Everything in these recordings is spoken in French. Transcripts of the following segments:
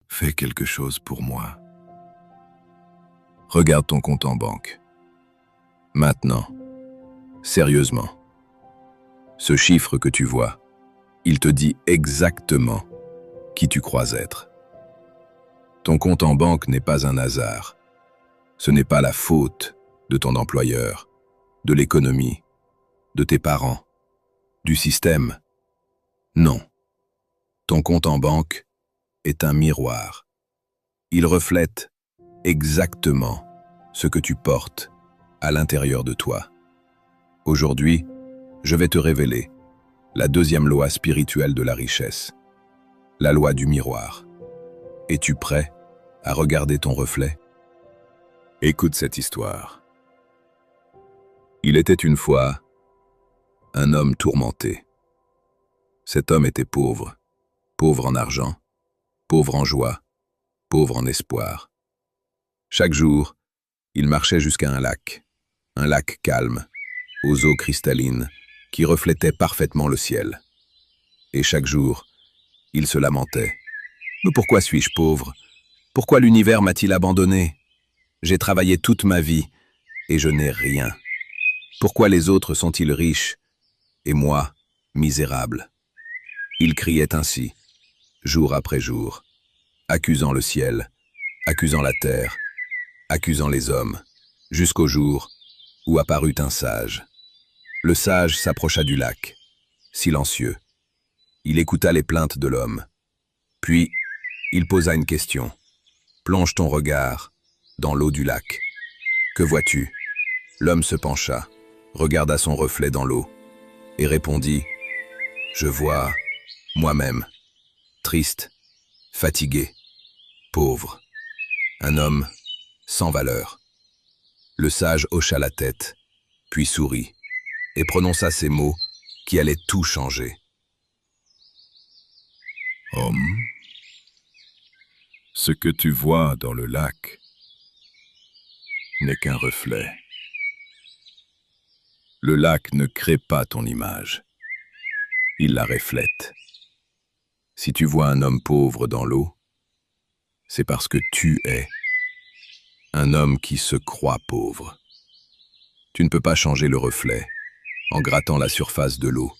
Fais quelque chose pour moi. Regarde ton compte en banque. Maintenant, sérieusement, ce chiffre que tu vois, il te dit exactement qui tu crois être. Ton compte en banque n'est pas un hasard. Ce n'est pas la faute de ton employeur, de l'économie, de tes parents, du système. Non. Ton compte en banque est un miroir. Il reflète exactement ce que tu portes à l'intérieur de toi. Aujourd'hui, je vais te révéler la deuxième loi spirituelle de la richesse, la loi du miroir. Es-tu prêt à regarder ton reflet? Écoute cette histoire. Il était une fois un homme tourmenté. Cet homme était pauvre, pauvre en argent, pauvre en joie, pauvre en espoir. Chaque jour, il marchait jusqu'à un lac calme, aux eaux cristallines, qui reflétaient parfaitement le ciel. Et chaque jour, il se lamentait. « Mais pourquoi suis-je pauvre? Pourquoi l'univers m'a-t-il abandonné? J'ai travaillé toute ma vie et je n'ai rien. Pourquoi les autres sont-ils riches et moi, misérable ?» Il criait ainsi, jour après jour, accusant le ciel, accusant la terre, accusant les hommes, jusqu'au jour où apparut un sage. Le sage s'approcha du lac, silencieux. Il écouta les plaintes de l'homme. Puis, il posa une question. « Plonge ton regard dans l'eau du lac. Que vois-tu » L'homme se pencha, regarda son reflet dans l'eau et répondit « Je vois moi-même, triste, fatigué, pauvre, un homme sans valeur. » Le sage hocha la tête, puis sourit, et prononça ces mots qui allaient tout changer. « Homme, ce que tu vois dans le lac n'est qu'un reflet. Le lac ne crée pas ton image, il la reflète. Si tu vois un homme pauvre dans l'eau, c'est parce que tu es un homme qui se croit pauvre. Tu ne peux pas changer le reflet en grattant la surface de l'eau.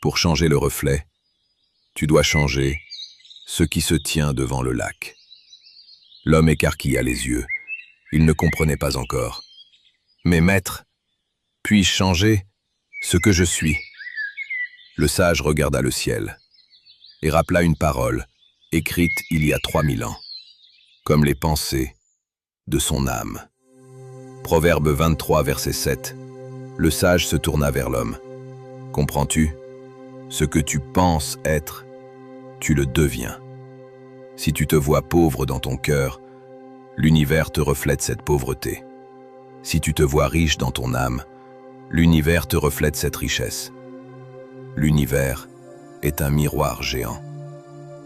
Pour changer le reflet, tu dois changer ce qui se tient devant le lac. L'homme écarquilla les yeux. Il ne comprenait pas encore. « Mais maître, puis-je changer ce que je suis ?» Le sage regarda le ciel et rappela une parole écrite il y a 3000 ans, comme les pensées de son âme. Proverbe 23, verset 7. Le sage se tourna vers l'homme. « Comprends-tu? Ce que tu penses être, tu le deviens. Si tu te vois pauvre dans ton cœur, l'univers te reflète cette pauvreté. Si tu te vois riche dans ton âme, l'univers te reflète cette richesse. L'univers est un miroir géant.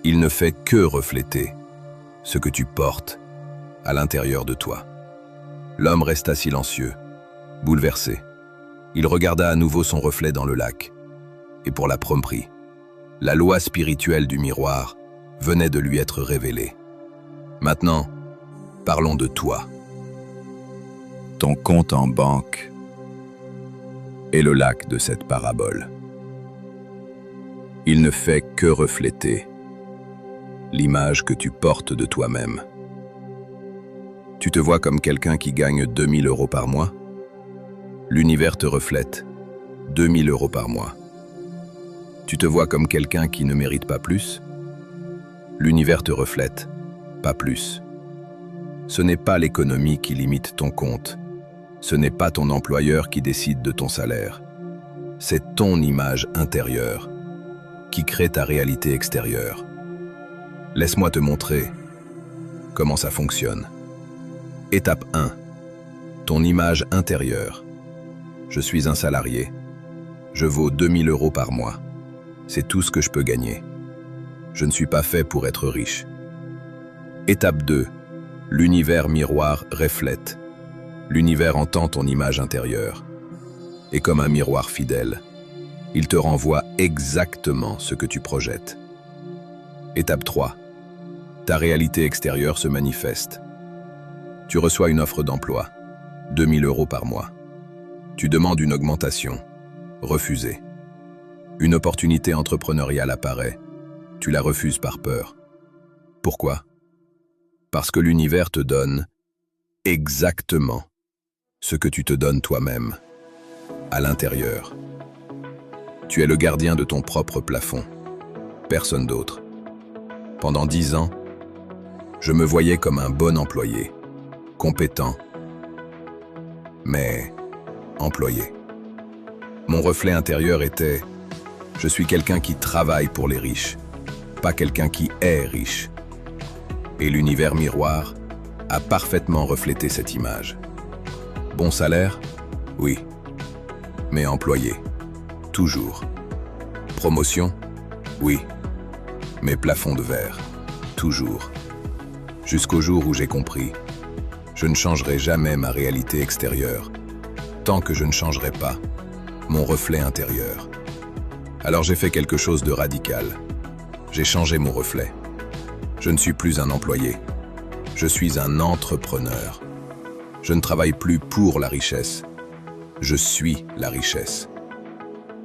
Il ne fait que refléter ce que tu portes à l'intérieur de toi. » L'homme resta silencieux, bouleversé. Il regarda à nouveau son reflet dans le lac. Et pour la tromperie, la loi spirituelle du miroir venait de lui être révélée. Maintenant, parlons de toi. Ton compte en banque est le lac de cette parabole. Il ne fait que refléter l'image que tu portes de toi-même. Tu te vois comme quelqu'un qui gagne 2000 € par mois? L'univers te reflète 2000 € par mois. Tu te vois comme quelqu'un qui ne mérite pas plus? L'univers te reflète pas plus. Ce n'est pas l'économie qui limite ton compte. Ce n'est pas ton employeur qui décide de ton salaire. C'est ton image intérieure qui crée ta réalité extérieure. Laisse-moi te montrer comment ça fonctionne. Étape 1. Ton image intérieure. Je suis un salarié. Je vaux 2000 € par mois. C'est tout ce que je peux gagner. Je ne suis pas fait pour être riche. Étape 2. L'univers miroir reflète. L'univers entend ton image intérieure. Et comme un miroir fidèle, il te renvoie exactement ce que tu projettes. Étape 3. Ta réalité extérieure se manifeste. Tu reçois une offre d'emploi, 2 000 € par mois. Tu demandes une augmentation, refusée. Une opportunité entrepreneuriale apparaît, tu la refuses par peur. Pourquoi? Parce que l'univers te donne exactement ce que tu te donnes toi-même, à l'intérieur. Tu es le gardien de ton propre plafond, personne d'autre. Pendant 10 ans, je me voyais comme un bon employé, compétent, mais employé. Mon reflet intérieur était « Je suis quelqu'un qui travaille pour les riches, pas quelqu'un qui est riche ». Et l'univers miroir a parfaitement reflété cette image. Bon salaire? Oui. Mais employé? Toujours. Promotion? Oui. Mais plafond de verre? Toujours. Jusqu'au jour où j'ai compris, je ne changerai jamais ma réalité extérieure, tant que je ne changerai pas mon reflet intérieur. Alors j'ai fait quelque chose de radical. J'ai changé mon reflet. Je ne suis plus un employé. Je suis un entrepreneur. Je ne travaille plus pour la richesse. Je suis la richesse.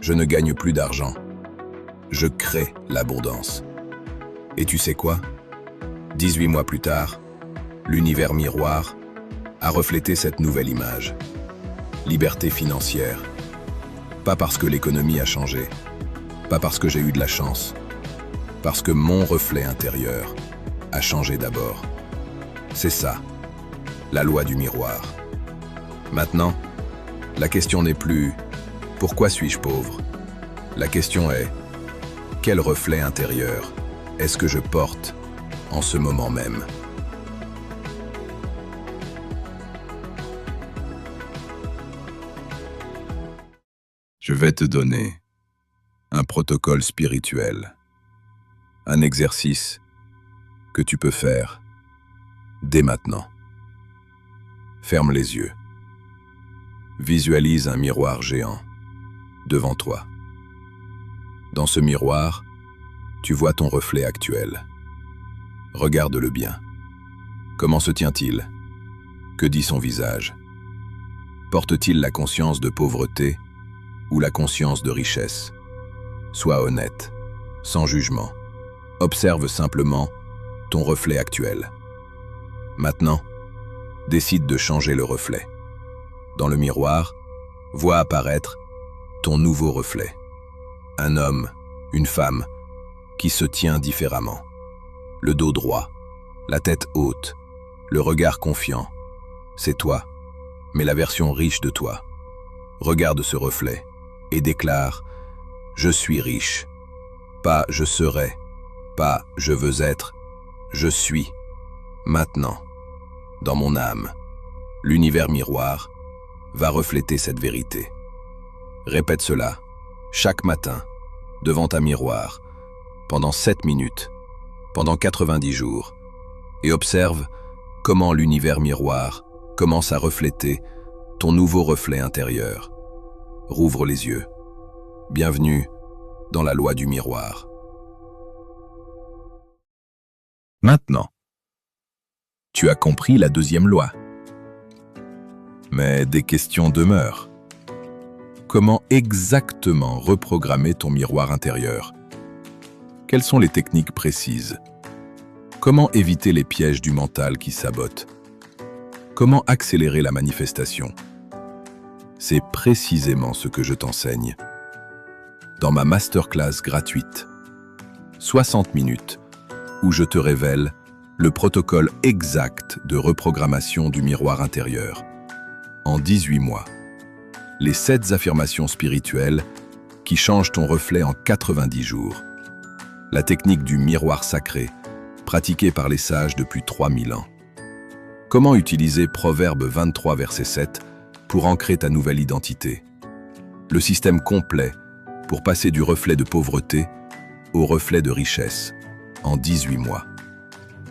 Je ne gagne plus d'argent. Je crée l'abondance. Et tu sais quoi? 18 mois plus tard, l'univers miroir a reflété cette nouvelle image. Liberté financière. Pas parce que l'économie a changé, pas parce que j'ai eu de la chance, parce que mon reflet intérieur a changé d'abord. C'est ça, la loi du miroir. Maintenant, la question n'est plus « Pourquoi suis-je pauvre ?» La question est « Quel reflet intérieur est-ce que je porte en ce moment même ?» Je vais te donner un protocole spirituel, un exercice que tu peux faire dès maintenant. Ferme les yeux. Visualise un miroir géant devant toi. Dans ce miroir, tu vois ton reflet actuel. Regarde-le bien. Comment se tient-il? Que dit son visage? Porte-t-il la conscience de pauvreté ou la conscience de richesse? Sois honnête, sans jugement. Observe simplement ton reflet actuel. Maintenant, décide de changer le reflet. Dans le miroir, vois apparaître ton nouveau reflet. Un homme, une femme, qui se tient différemment. Le dos droit, la tête haute, le regard confiant. C'est toi, mais la version riche de toi. Regarde ce reflet et déclare « Je suis riche ». Pas « je serai », pas « je veux être », je suis. Maintenant, dans mon âme, l'univers miroir va refléter cette vérité. Répète cela chaque matin, devant un miroir, pendant 7 minutes, pendant 90 jours, et observe comment l'univers miroir commence à refléter ton nouveau reflet intérieur. Rouvre les yeux. Bienvenue dans la loi du miroir. Maintenant, tu as compris la deuxième loi. Mais des questions demeurent. Comment exactement reprogrammer ton miroir intérieur? Quelles sont les techniques précises? Comment éviter les pièges du mental qui sabotent? Comment accélérer la manifestation? C'est précisément ce que je t'enseigne. Dans ma masterclass gratuite, 60 minutes, où je te révèle le protocole exact de reprogrammation du miroir intérieur. En 18 mois, les 7 affirmations spirituelles qui changent ton reflet en 90 jours. La technique du miroir sacré, pratiquée par les sages depuis 3000 ans. Comment utiliser Proverbe 23, verset 7 pour ancrer ta nouvelle identité. Le système complet pour passer du reflet de pauvreté au reflet de richesse en 18 mois.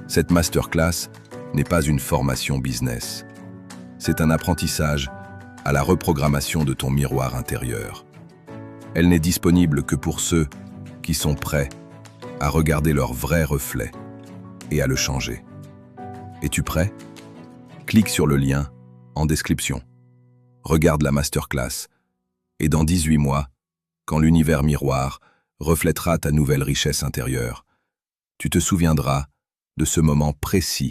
Cette masterclass n'est pas une formation business. C'est un apprentissage à la reprogrammation de ton miroir intérieur. Elle n'est disponible que pour ceux qui sont prêts à regarder leur vrai reflet et à le changer. Es-tu prêt? Clique sur le lien en description. Regarde la masterclass. Et dans 18 mois, quand l'univers miroir reflètera ta nouvelle richesse intérieure, tu te souviendras de ce moment précis